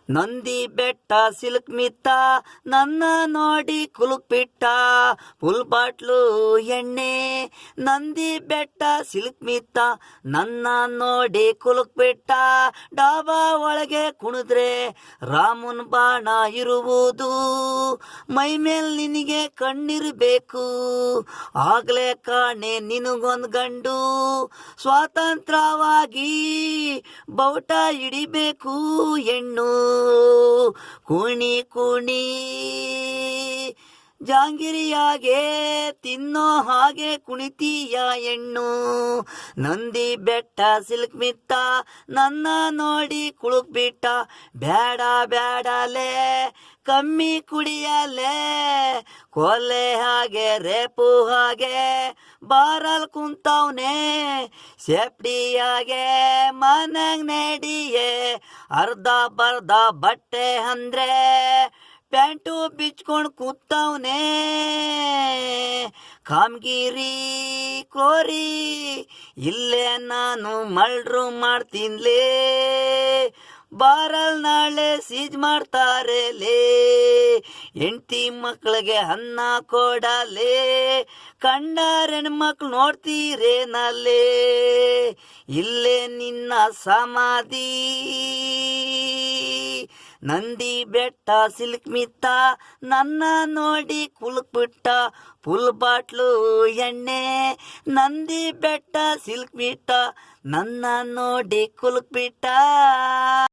Nandi Betta silk ಮಿತ್ತ ನನ್ನ ನೋಡಿ ಕುಲುಕ್ ಬಿಟ್ಟ ಫುಲ್ ಬಾಟ್ಲು ಎಣ್ಣೆ. ನಂದಿ ಬೆಟ್ಟ ಸಿಲ್ಕ್ ಮಿತ್ತ ನನ್ನ ನೋಡಿ ಕುಲುಕ್ ಬಿಟ್ಟ. ಡಾಬಾ ಒಳಗೆ ಕುಣಿದ್ರೆ ರಾಮನ್ ಬಾಣ ಇರುವುದು, ಮೈ ಮೇಲ್ ನಿನಗೆ ಕಣ್ಣಿರಬೇಕು, ಆಗ್ಲೇ ಕಾಣೆ ನಿನಗೊಂದು ಗಂಡು. ಸ್ವಾತಂತ್ರ್ಯವಾಗಿ ಬೌಟ ಹಿಡಿಬೇಕು ಹೆಣ್ಣು, ಕುಣಿ ಕುಣಿ ಜಾಂಗಿರಿಯಾಗೆ ತಿನ್ನೋ ಹಾಗೆ ಕುಣಿತೀಯ ಹೆಣ್ಣು. ನಂದಿ ಬೆಟ್ಟ ಸಿಲ್ಕ್ ಮಿತ್ತ ನನ್ನ ನೋಡಿ ಕುಳುಕ್ ಬಿಟ್ಟ. ಬ್ಯಾಡ ಬ್ಯಾಡಲೇ ಕಮ್ಮಿ ಕುಡಿಯಲೇ, ಕೊಲೆ ಹಾಗೆ ರೇಪು ಹಾಗೆ ಬಾರಲ್ ಕುಂತವ್ನೆ, ಸೇಫ್ಟಿಯಾಗೆ ಮನೆಗ್ ನಡಿಯೇ. ಅರ್ಧ ಬರ್ಧ ಬಟ್ಟೆ ಅಂದ್ರೆ ಪ್ಯಾಂಟು ಬಿಚ್ಕೊಂಡು ಕೂತವ್ನೆ. ಕಾಮಗಿರಿ ಕೋರಿ ಇಲ್ಲೇ ನಾನು ಮಲ್ಡ್ರು ಮಾಡ್ತೀನ್ಲೇ, ಬಾರಲ್ ನಾಳೆ ಸೀಜ್ ಮಾಡ್ತಾರೆ ಲೇ. ಹೆಂಡತಿ ಮಕ್ಕಳಿಗೆ ಅನ್ನ ಕೊಡಲೇ, ಕಂಡಾರ ಹೆಣ್ಮಕ್ಳು ನೋಡ್ತೀರೇನಲ್ಲೇ, ಇಲ್ಲೇ ನಿನ್ನ ಸಮಾಧಿ. ನಂದಿ ಬೆಟ್ಟ ಸಿಲ್ಕ್ ಮಿತ್ತ ನನ್ನ ನೋಡಿ ಕುಲುಕ್ ಬಿಟ್ಟ ಫುಲ್ ಬಾಟ್ಲು ಎಣ್ಣೆ. ನಂದಿ ಬೆಟ್ಟ ಸಿಲ್ಕ್ ಮಿತ್ತ ನನ್ನ ನೋಡಿ ಕುಲುಕ್ ಬಿಟ್ಟ.